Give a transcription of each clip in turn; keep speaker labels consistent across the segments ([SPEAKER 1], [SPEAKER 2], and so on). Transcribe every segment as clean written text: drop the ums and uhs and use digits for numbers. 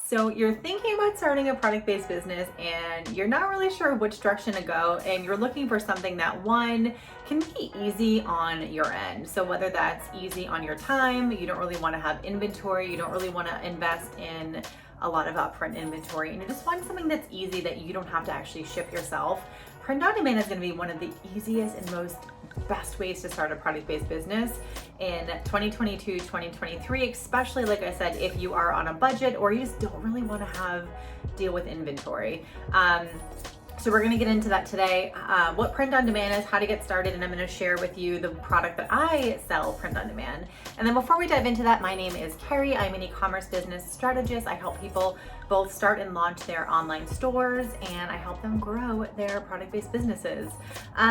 [SPEAKER 1] So you're thinking about starting a product-based business and you're not really sure which direction to go, and you're looking for something that, one, can be easy on your end. So whether that's easy on your time, you don't really want to have inventory, you don't really want to invest in a lot of upfront inventory, and you just want something that's easy that you don't have to actually ship yourself. Print on demand is going to be one of the easiest and most best ways to start a product-based business in 2022, 2023, especially, like I said, if you are on a budget or you just don't really want to deal with inventory. So we're going to get into that today, what print on demand is, how to get started, and I'm going to share with you the product that I sell print on demand. And then before we dive into that, my name is Carrie. I'm an e-commerce business strategist. I help people both start and launch their online stores, and I help them grow their product-based businesses.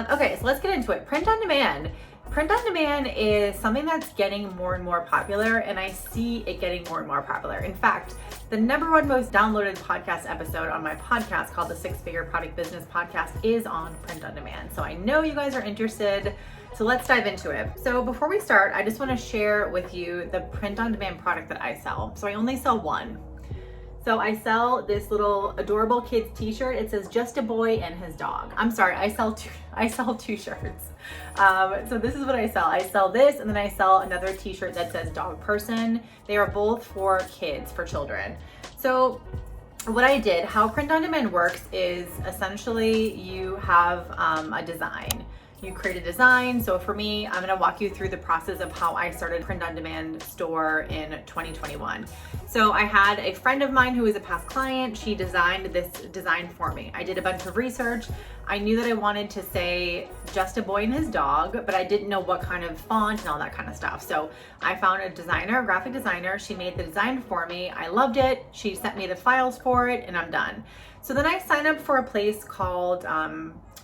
[SPEAKER 1] Okay, so let's get into it. Print on demand. Print on demand is something that's getting more and more popular, and I see it getting more and more popular. In fact, the #1 most downloaded podcast episode on my podcast, called the Six Figure Product Business Podcast, is on print on demand. So I know you guys are interested. So let's dive into it. So before we start, I just want to share with you the print on demand product that I sell. So I only sell one. So I sell this little adorable kids t-shirt. It says "Just a Boy and His Dog." I'm sorry, I sell two shirts. So this is what I sell. I sell this, and then I sell another t-shirt that says "Dog Person." They are both for kids, for children. So what I did, how print on demand works is essentially you have a design. You create a design. So for me, I'm gonna walk you through the process of how I started print on demand store in 2021. So I had a friend of mine who was a past client. She designed this design for me. I did a bunch of research. I knew that I wanted to say "Just a Boy and His Dog," but I didn't know what kind of font and all that kind of stuff. So I found a designer, a graphic designer. She made the design for me. I loved it. She sent me the files for it, and I'm done. So then I signed up for a place called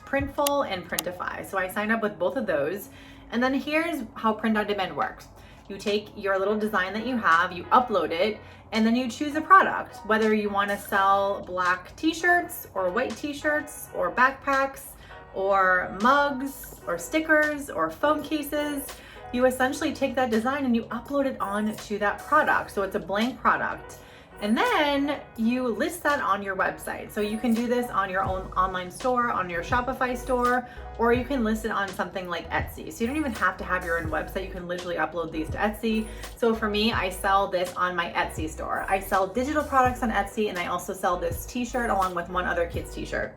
[SPEAKER 1] Printful and Printify. So I signed up with both of those. And then here's how print on demand works. You take your little design that you have, you upload it, and then you choose a product, whether you want to sell black t-shirts or white t-shirts or backpacks or mugs or stickers or phone cases. You essentially take that design and you upload it onto that product. So it's a blank product. And then you list that on your website. So you can do this on your own online store, on your Shopify store, or you can list it on something like Etsy. So you don't even have to have your own website. You can literally upload these to Etsy. So for me, I sell this on my Etsy store. I sell digital products on Etsy, and I also sell this t-shirt along with one other kid's t-shirt.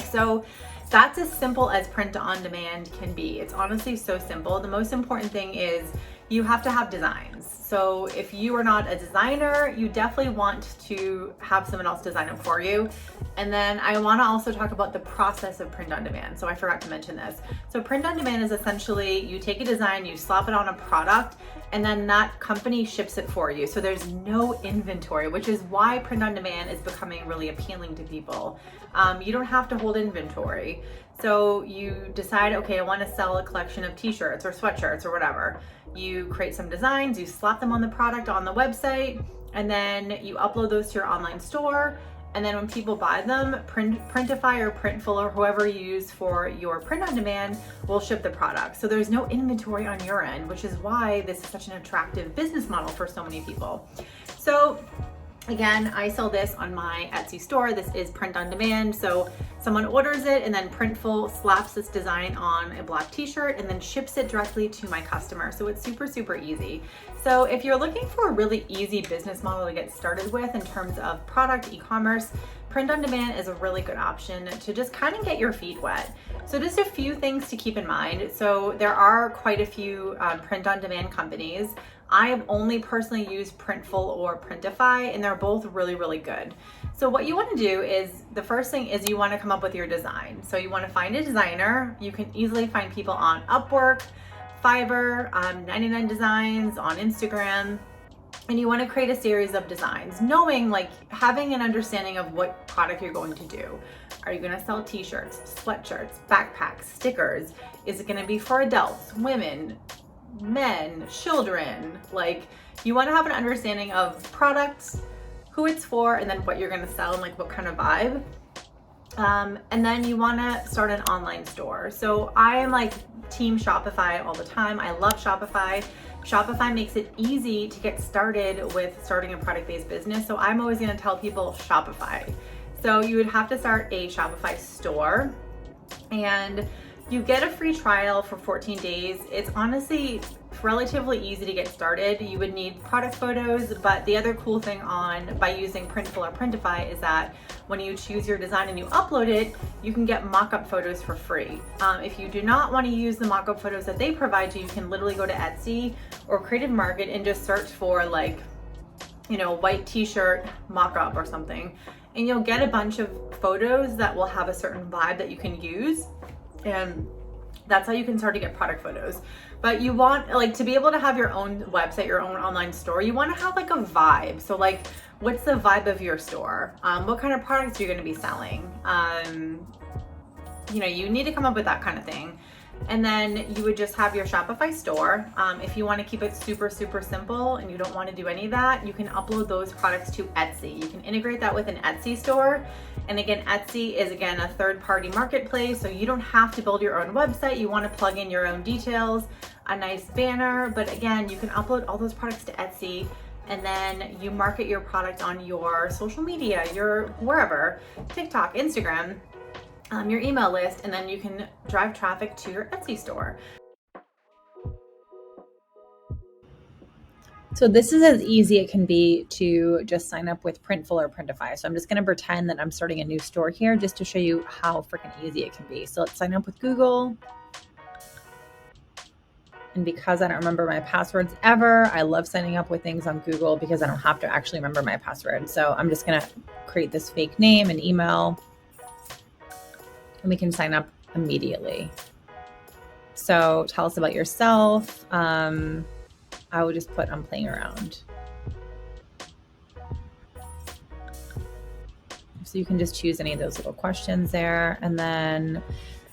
[SPEAKER 1] So that's as simple as print on demand can be. It's honestly so simple. The most important thing is you have to have designs. So if you are not a designer, you definitely want to have someone else design it for you. And then I want to also talk about the process of print on demand. So I forgot to mention this. So print on demand is essentially you take a design, you slap it on a product, and then that company ships it for you. So there's no inventory, which is why print on demand is becoming really appealing to people. You don't have to hold inventory. So you decide, okay, I want to sell a collection of t-shirts or sweatshirts or whatever. You create some designs, you slap them on the product on the website, and then you upload those to your online store. And then when people buy them, Printify or Printful or whoever you use for your print on demand will ship the product. So there's no inventory on your end, which is why this is such an attractive business model for so many people. So again, I sell this on my Etsy store. This is print on demand. So someone orders it, and then Printful slaps this design on a black t-shirt and then ships it directly to my customer. So it's super, super easy. So if you're looking for a really easy business model to get started with in terms of product e-commerce, print on demand is a really good option to just kind of get your feet wet. So just a few things to keep in mind. So there are quite a few print on demand companies. I have only personally used Printful or Printify, and they're both really, really good. So what you want to do is, the first thing is you want to come up with your design. So you want to find a designer. You can easily find people on Upwork, Fiverr, 99 Designs, on Instagram. And you want to create a series of designs, knowing, like, having an understanding of what product you're going to do. Are you going to sell t-shirts, sweatshirts, backpacks, stickers? Is it going to be for adults, women, men, children? Like, you want to have an understanding of products, who it's for, and then what you're going to sell and like what kind of vibe. And then you want to start an online store. So I am like team Shopify all the time. I love Shopify. Shopify makes it easy to get started with starting a product-based business. So I'm always going to tell people Shopify. So you would have to start a Shopify store, and you get a free trial for 14 days. It's honestly relatively easy to get started. You would need product photos, but the other cool thing by using Printful or Printify is that when you choose your design and you upload it, you can get mock-up photos for free. If you do not want to use the mock-up photos that they provide you can literally go to Etsy or Creative Market and just search for white t-shirt mock-up or something, and you'll get a bunch of photos that will have a certain vibe that you can use. And that's how you can start to get product photos. But you want to be able to have your own website, your own online store. You want to have a vibe. So what's the vibe of your store? What kind of products are you going to be selling? You need to come up with that kind of thing. And then you would just have your Shopify store. If you want to keep it super, super simple and you don't want to do any of that, you can upload those products to Etsy. You can integrate that with an Etsy store. And again, Etsy is a third-party marketplace, so you don't have to build your own website. You want to plug in your own details, a nice banner, but again, you can upload all those products to Etsy, and then you market your product on your social media, your wherever, TikTok, Instagram, your email list, and then you can drive traffic to your Etsy store.
[SPEAKER 2] So this is as easy it can be to just sign up with Printful or Printify. So I'm just going to pretend that I'm starting a new store here just to show you how freaking easy it can be. So let's sign up with Google. And because I don't remember my passwords ever, I love signing up with things on Google because I don't have to actually remember my password. So I'm just going to create this fake name and email, and we can sign up immediately. So tell us about yourself. I would just put I'm playing around. So you can just choose any of those little questions there. And then,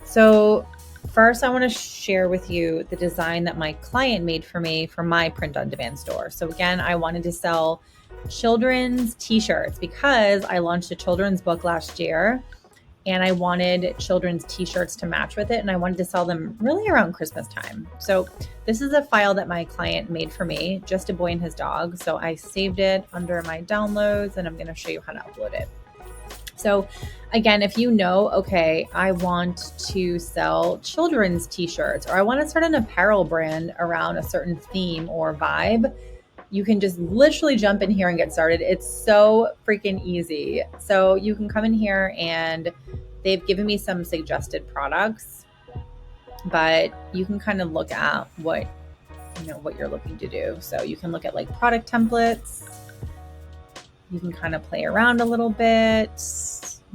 [SPEAKER 2] so first I want to share with you the design that my client made for me for my print-on-demand store. So again, I wanted to sell children's t-shirts because I launched a children's book last year, and I wanted children's t-shirts to match with it, and I wanted to sell them really around Christmas time. So this is a file that my client made for me, just a boy and his dog. So I saved it under my downloads, and I'm going to show you how to upload it. So again, if you know, okay, I want to sell children's t-shirts, or I want to start an apparel brand around a certain theme or vibe, you can just literally jump in here and get started. It's so freaking easy. So you can come in here, and they've given me some suggested products, but you can kind of look at what you're looking to do. So you can look at product templates. You can kind of play around a little bit,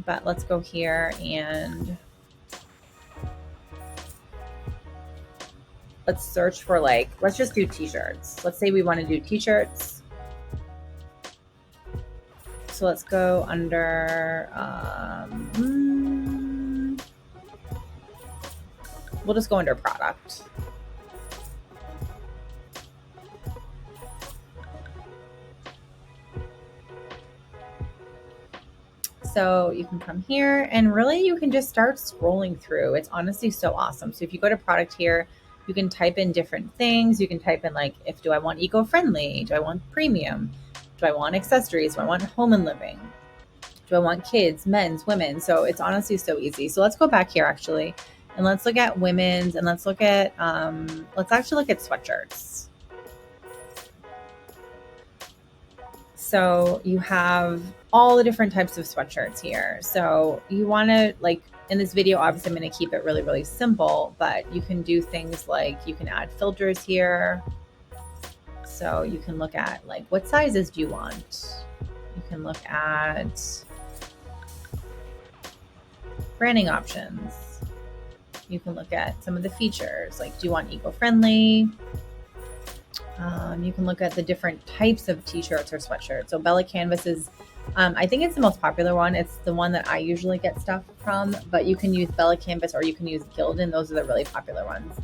[SPEAKER 2] but let's go here and let's search for let's just do t-shirts. Let's say we want to do t-shirts. So let's go under, we'll just go under product. So you can come here, and really you can just start scrolling through. It's honestly so awesome. So if you go to product here, you can type in different things. You can type in do I want eco-friendly? Do I want premium? Do I want accessories? Do I want home and living? Do I want kids, men's, women? So it's honestly so easy. So let's go back here actually, and let's look at women's, and let's look at, let's actually look at sweatshirts. So you have all the different types of sweatshirts here. So you want to in this video, obviously I'm going to keep it really, really simple, but you can do things you can add filters here. So you can look at what sizes do you want? You can look at branding options. You can look at some of the features, do you want eco-friendly? You can look at the different types of t-shirts or sweatshirts. So Bella Canvas is, I think it's the most popular one. It's the one that I usually get stuff from, but you can use Bella Canvas or you can use Gildan. Those are the really popular ones.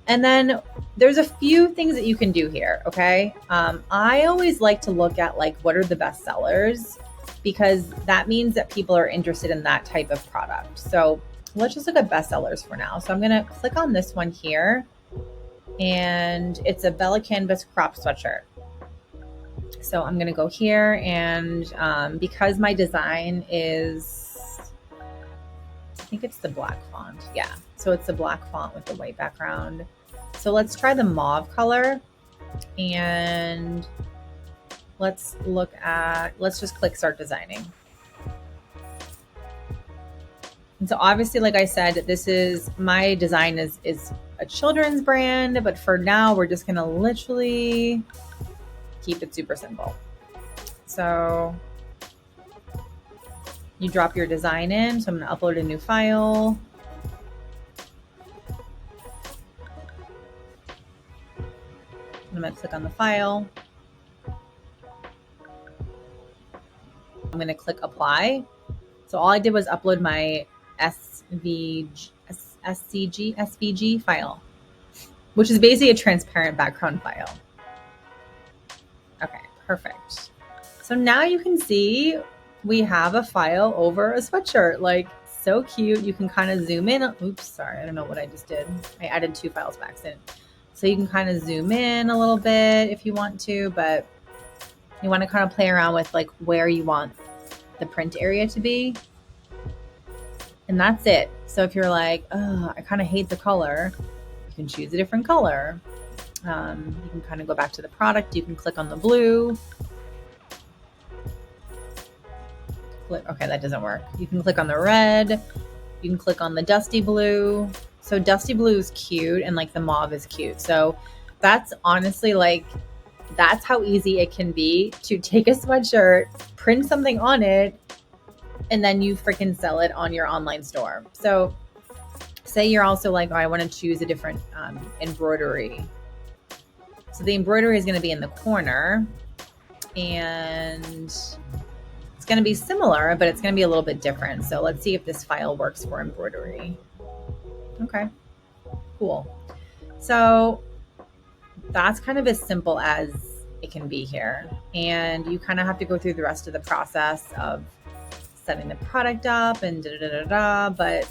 [SPEAKER 2] And then there's a few things that you can do here, okay? I always like to look at what are the best sellers, because that means that people are interested in that type of product. So let's just look at best sellers for now. So I'm gonna click on this one here, and it's a Bella Canvas crop sweatshirt. So I'm going to go here, and because my design is, I think it's the black font. Yeah. So it's the black font with the white background. So let's try the mauve color, and let's just click start designing. And so obviously, like I said, this is my design is a children's brand, but for now we're just going to literally keep it super simple. So you drop your design in. So I'm going to upload a new file. I'm going to click on the file. I'm going to click apply. So all I did was upload my SVG file, which is basically a transparent background file. Okay, perfect. So now you can see we have a file over a sweatshirt, like so cute. You can kind of zoom in. Oops, sorry, I don't know what I just did. I added 2 files back in. So you can kind of zoom in a little bit if you want to, but you want to kind of play around with like where you want the print area to be. And that's it. So if you're like, oh, I kind of hate the color, you can choose a different color. You can kind of go back to the product. You can click on the blue. Okay, that doesn't work. You can click on the red. You can click on the dusty blue. So dusty blue is cute, and like the mauve is cute. So that's honestly like, that's how easy it can be to take a sweatshirt, print something on it, and then you freaking sell it on your online store. So say you're also like, oh, I want to choose a different embroidery. So the embroidery is going to be in the corner, and it's going to be similar, but it's going to be a little bit different. So let's see if this file works for embroidery. Okay, cool. So that's kind of as simple as it can be here. And you kind of have to go through the rest of the process of setting the product up and but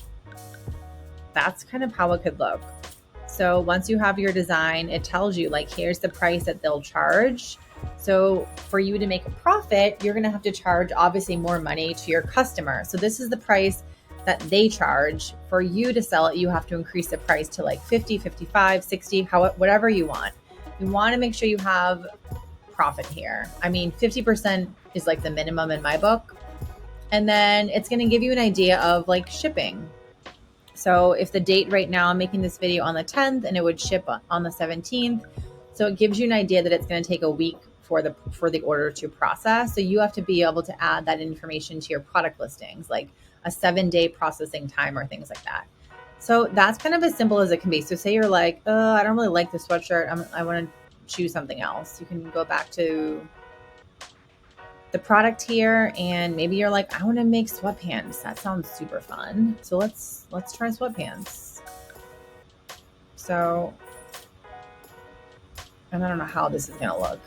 [SPEAKER 2] that's kind of how it could look. So once you have your design, it tells you like, here's the price that they'll charge. So for you to make a profit, you're going to have to charge obviously more money to your customer. So this is the price that they charge. For you to sell it, you have to increase the price to like 50, 55, 60, whatever you want. You want to make sure you have profit here. I mean, 50% is like the minimum in my book. And then it's going to give you an idea of like shipping. So if the date right now, I'm making this video on the 10th and it would ship on the 17th. So it gives you an idea that it's going to take a week for the order to process. So you have to be able to add that information to your product listings, like a 7-day processing time or things like that. So that's kind of as simple as it can be. So say you're like, oh, I don't really like this sweatshirt. I want to choose something else. You can go back to the product here, and maybe you're like, I want to make sweatpants. That sounds super fun. So let's try sweatpants. So, and I don't know how this is going to look.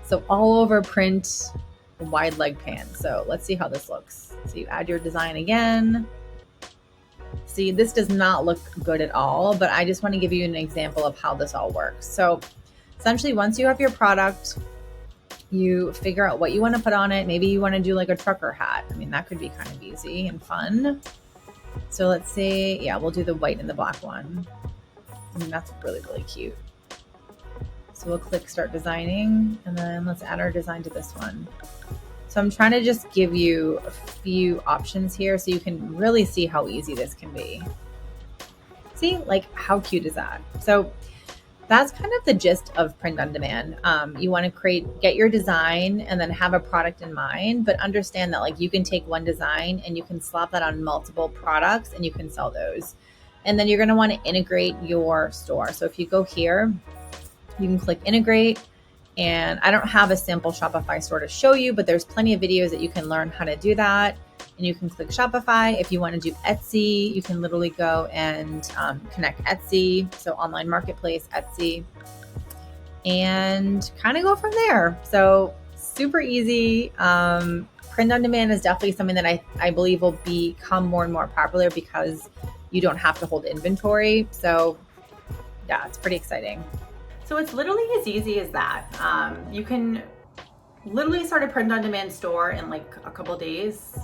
[SPEAKER 2] So all over print wide leg pants. So let's see how this looks. So you add your design again. See, this does not look good at all, but I just want to give you an example of how this all works. So essentially, once you have your product, you figure out what you want to put on it. Maybe you want to do like a trucker hat. I mean, that could be kind of easy and fun. So let's see. Yeah, we'll do the white and the black one. I mean, that's really, really cute. So we'll click start designing, and then let's add our design to this one. So I'm trying to just give you a few options here so you can really see how easy this can be. See, like how cute is that? So that's kind of the gist of print on demand. You want to get your design and then have a product in mind, but understand that like you can take one design and you can slap that on multiple products and you can sell those. And then you're going to want to integrate your store. So if you go here, you can click integrate, and I don't have a sample Shopify store to show you, but there's plenty of videos that you can learn how to do that. And you can click Shopify. If you want to do Etsy, you can literally go and connect Etsy. So online marketplace, Etsy, and kind of go from there. So super easy. Print on demand is definitely something that I believe will become more and more popular because you don't have to hold inventory. So yeah, it's pretty exciting.
[SPEAKER 1] So it's literally as easy as that. You can literally start a print on demand store in like a couple days,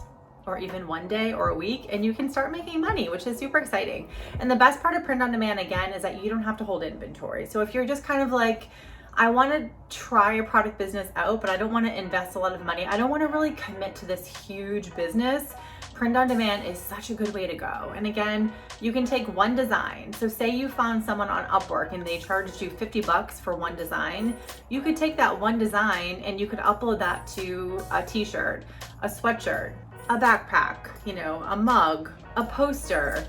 [SPEAKER 1] or even one day or a week, and you can start making money, which is super exciting. And the best part of print on demand, again, is that you don't have to hold inventory. So if you're just kind of like, I want to try a product business out, but I don't want to invest a lot of money, I don't want to really commit to this huge business, print on demand is such a good way to go. And again, you can take one design. So say you found someone on Upwork and they charged you $50 for one design. You could take that one design and you could upload that to a t-shirt, a sweatshirt, a backpack, you know, a mug, a poster.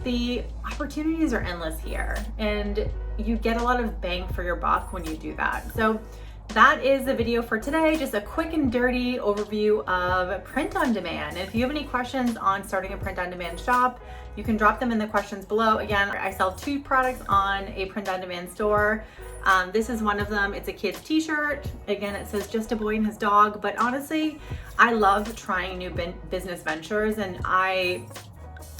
[SPEAKER 1] The opportunities are endless here, and you get a lot of bang for your buck when you do that. So that is the video for today. Just a quick and dirty overview of print on demand. And if you have any questions on starting a print on demand shop, you can drop them in the questions below. Again, I sell 2 products on a print on demand store. This is one of them. It's a kid's t-shirt. Again, it says just a boy and his dog, but honestly, I love trying new business ventures, and I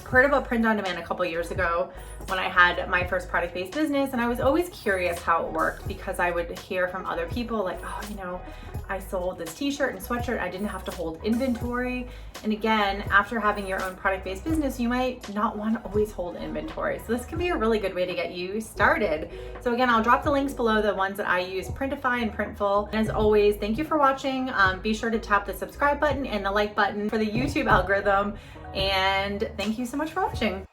[SPEAKER 1] heard about print on demand a couple years ago when I had my first product-based business, and I was always curious how it worked because I would hear from other people like, oh, you know, I sold this t-shirt and sweatshirt, I didn't have to hold inventory. And again, after having your own product-based business, you might not want to always hold inventory. So this can be a really good way to get you started. So again, I'll drop the links below, the ones that I use, Printify and Printful. And as always, thank you for watching. Be sure to tap the subscribe button and the like button for the YouTube algorithm. And thank you so much for watching.